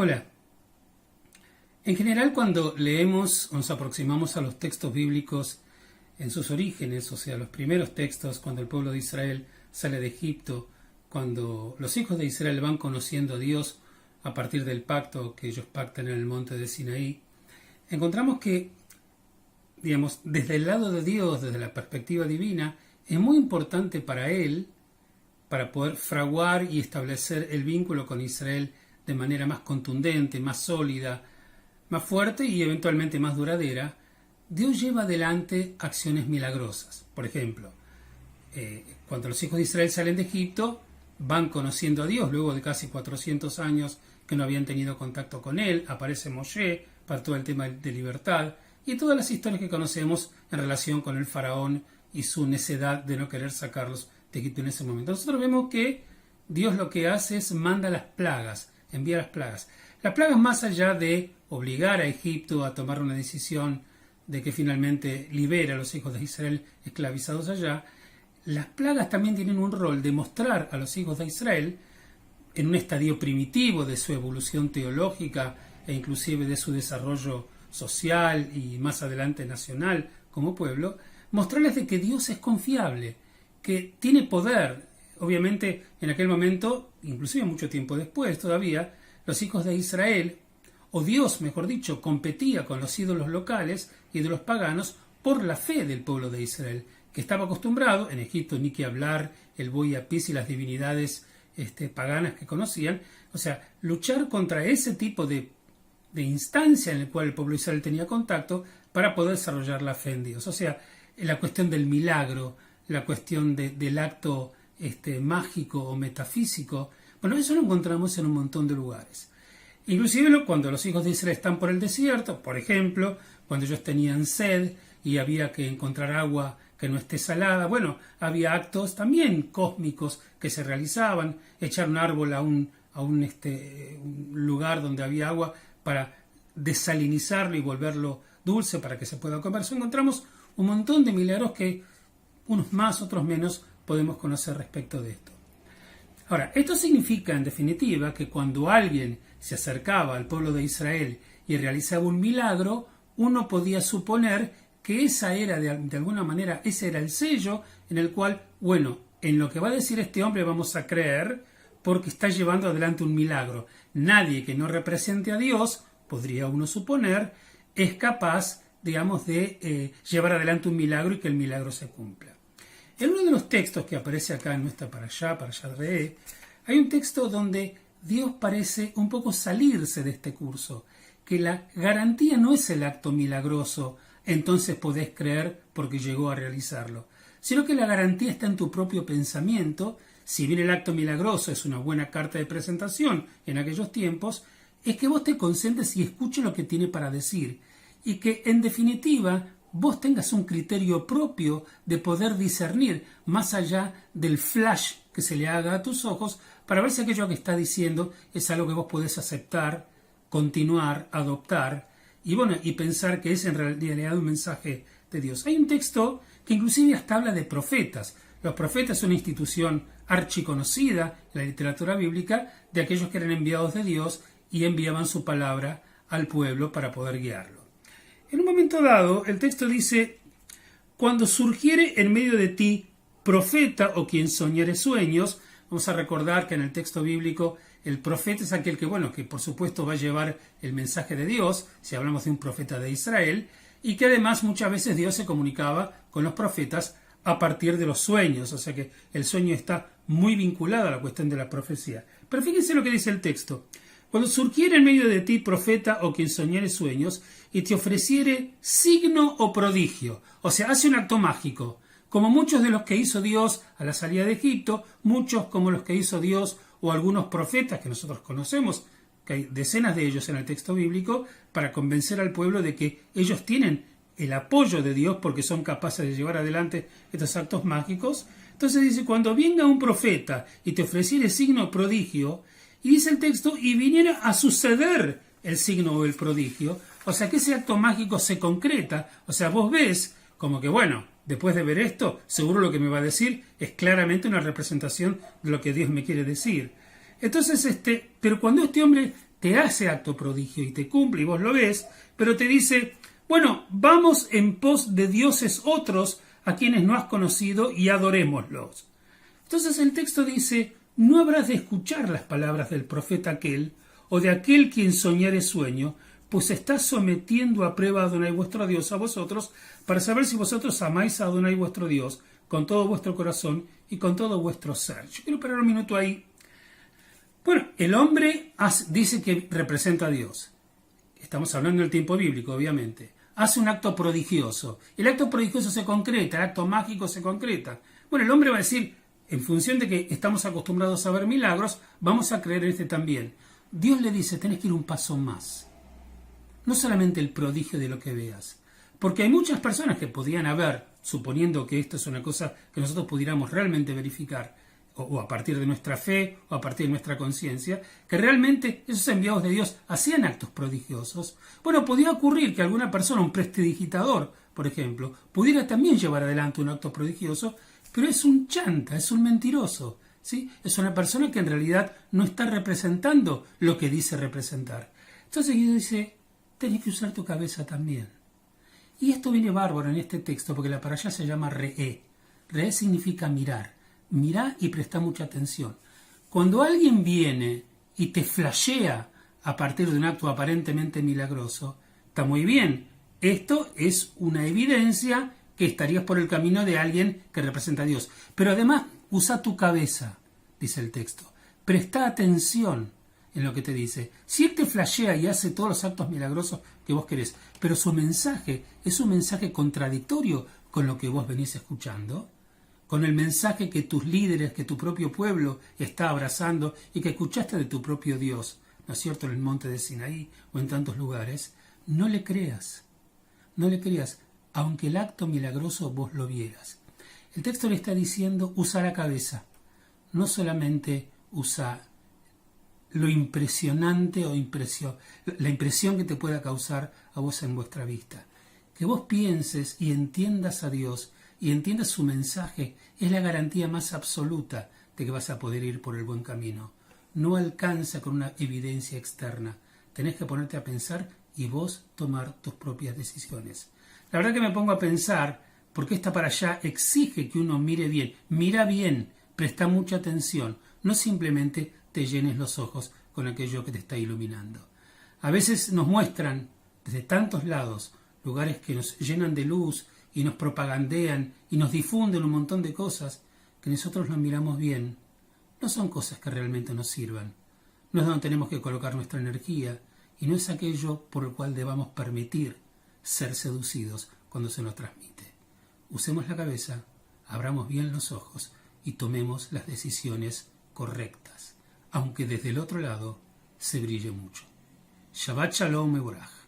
Hola. En general, cuando leemos o nos aproximamos a los textos bíblicos en sus orígenes, o sea, los primeros textos, cuando el pueblo de Israel sale de Egipto, cuando los hijos de Israel van conociendo a Dios a partir del pacto que ellos pactan en el monte de Sinaí, encontramos que, digamos, desde el lado de Dios, desde la perspectiva divina, es muy importante para Él, para poder fraguar y establecer el vínculo con Israel de manera más contundente, más sólida, más fuerte y eventualmente más duradera, Dios lleva adelante acciones milagrosas. Por ejemplo, cuando los hijos de Israel salen de Egipto, van conociendo a Dios luego de casi 400 años que no habían tenido contacto con Él. Aparece Moshe para todo el tema de libertad y todas las historias que conocemos en relación con el faraón y su necedad de no querer sacarlos de Egipto en ese momento. Nosotros vemos que Dios lo que hace es manda las plagas, envía las plagas. Las plagas, más allá de obligar a Egipto a tomar una decisión de que finalmente libera a los hijos de Israel esclavizados allá, las plagas también tienen un rol de mostrar a los hijos de Israel, en un estadio primitivo de su evolución teológica e inclusive de su desarrollo social y más adelante nacional como pueblo, mostrarles de que Dios es confiable, que tiene poder. Obviamente, en aquel momento, inclusive mucho tiempo después todavía, los hijos de Israel, o Dios, mejor dicho, competía con los ídolos locales y de los paganos por la fe del pueblo de Israel, que estaba acostumbrado, en Egipto ni que hablar, el Boy Apis y las divinidades paganas que conocían, o sea, luchar contra ese tipo de instancia en el cual el pueblo de Israel tenía contacto para poder desarrollar la fe en Dios. O sea, la cuestión del milagro, la cuestión del acto mágico o metafísico, bueno, eso lo encontramos en un montón de lugares. Inclusive cuando los hijos de Israel están por el desierto, por ejemplo, cuando ellos tenían sed y había que encontrar agua que no esté salada, bueno, había actos también cósmicos que se realizaban, echar un árbol a un lugar donde había agua para desalinizarlo y volverlo dulce para que se pueda comer. Encontramos un montón de milagros que unos más, otros menos, podemos conocer respecto de esto. Ahora, esto significa, en definitiva, que cuando alguien se acercaba al pueblo de Israel y realizaba un milagro, uno podía suponer que esa era, de alguna manera, ese era el sello en el cual, bueno, en lo que va a decir este hombre vamos a creer porque está llevando adelante un milagro. Nadie que no represente a Dios, podría uno suponer, es capaz, digamos, de llevar adelante un milagro y que el milagro se cumpla. En uno de los textos que aparece acá en nuestra Parashá Re'eh, hay un texto donde Dios parece un poco salirse de este curso, que la garantía no es el acto milagroso, entonces podés creer porque llegó a realizarlo, sino que la garantía está en tu propio pensamiento. Si bien el acto milagroso es una buena carta de presentación en aquellos tiempos, es que vos te concentres y escuches lo que tiene para decir, y que en definitiva vos tengas un criterio propio de poder discernir más allá del flash que se le haga a tus ojos para ver si aquello que está diciendo es algo que vos podés aceptar, continuar, adoptar y pensar que es en realidad un mensaje de Dios. Hay un texto que inclusive hasta habla de profetas. Los profetas son una institución archiconocida en la literatura bíblica de aquellos que eran enviados de Dios y enviaban su palabra al pueblo para poder guiarlo. En un momento dado, el texto dice: cuando surgiere en medio de ti profeta o quien soñare sueños. Vamos a recordar que en el texto bíblico el profeta es aquel que por supuesto va a llevar el mensaje de Dios, si hablamos de un profeta de Israel, y que además muchas veces Dios se comunicaba con los profetas a partir de los sueños, o sea que el sueño está muy vinculado a la cuestión de la profecía. Pero fíjense lo que dice el texto: cuando surgiere en medio de ti profeta o quien soñare sueños y te ofreciere signo o prodigio, o sea, hace un acto mágico, como muchos de los que hizo Dios a la salida de Egipto, muchos como los que hizo Dios o algunos profetas que nosotros conocemos, que hay decenas de ellos en el texto bíblico, para convencer al pueblo de que ellos tienen el apoyo de Dios porque son capaces de llevar adelante estos actos mágicos. Entonces dice: cuando venga un profeta y te ofreciere signo o prodigio, y dice el texto, y viniera a suceder el signo o el prodigio, o sea que ese acto mágico se concreta, o sea, vos ves como que, después de ver esto, seguro lo que me va a decir es claramente una representación de lo que Dios me quiere decir. Entonces, pero cuando este hombre te hace acto prodigio y te cumple y vos lo ves, pero te dice, bueno, vamos en pos de dioses otros a quienes no has conocido y adorémoslos. Entonces el texto dice, no habrás de escuchar las palabras del profeta aquel o de aquel quien soñare sueño, pues estás sometiendo a prueba a Adonai vuestro Dios a vosotros para saber si vosotros amáis a Adonai vuestro Dios con todo vuestro corazón y con todo vuestro ser. Yo quiero parar un minuto ahí. Bueno, el hombre dice que representa a Dios. Estamos hablando del tiempo bíblico, obviamente. Hace un acto prodigioso. El acto prodigioso se concreta, el acto mágico se concreta. Bueno, el hombre va a decir, en función de que estamos acostumbrados a ver milagros, vamos a creer en este también. Dios le dice, tenés que ir un paso más. No solamente el prodigio de lo que veas. Porque hay muchas personas que podrían haber, suponiendo que esto es una cosa que nosotros pudiéramos realmente verificar, o a partir de nuestra fe, o a partir de nuestra conciencia, que realmente esos enviados de Dios hacían actos prodigiosos. Bueno, podía ocurrir que alguna persona, un prestidigitador, por ejemplo, pudiera también llevar adelante un acto prodigioso, pero es un chanta, es un mentiroso, ¿sí? Es una persona que en realidad no está representando lo que dice representar. Entonces Dios dice, tenés que usar tu cabeza también. Y esto viene bárbaro en este texto, porque la parashá se llama re'é. Re'é significa mirar. Mirá y presta mucha atención. Cuando alguien viene y te flashea a partir de un acto aparentemente milagroso, está muy bien. Esto es una evidencia que estarías por el camino de alguien que representa a Dios. Pero además, usa tu cabeza, dice el texto. Presta atención en lo que te dice. Si él te flashea y hace todos los actos milagrosos que vos querés, pero su mensaje es un mensaje contradictorio con lo que vos venís escuchando, con el mensaje que tus líderes, que tu propio pueblo está abrazando y que escuchaste de tu propio Dios, ¿no es cierto?, en el monte de Sinaí o en tantos lugares, no le creas, aunque el acto milagroso vos lo vieras. El texto le está diciendo, usa la cabeza, no solamente usa lo impresionante o la impresión que te pueda causar a vos en vuestra vista. Que vos pienses y entiendas a Dios y entiendas su mensaje es la garantía más absoluta de que vas a poder ir por el buen camino. No alcanza con una evidencia externa. Tenés que ponerte a pensar y vos tomar tus propias decisiones. La verdad que me pongo a pensar, porque esta parashá exige que uno mire bien. Mira bien, presta mucha atención. No simplemente te llenes los ojos con aquello que te está iluminando. A veces nos muestran desde tantos lados lugares que nos llenan de luz y nos propagandean y nos difunden un montón de cosas que nosotros lo miramos bien. No son cosas que realmente nos sirvan. No es donde tenemos que colocar nuestra energía y no es aquello por el cual debamos permitir ser seducidos cuando se nos transmite. Usemos la cabeza, abramos bien los ojos y tomemos las decisiones correctas, aunque desde el otro lado se brille mucho. Shabbat Shalom Mevorach.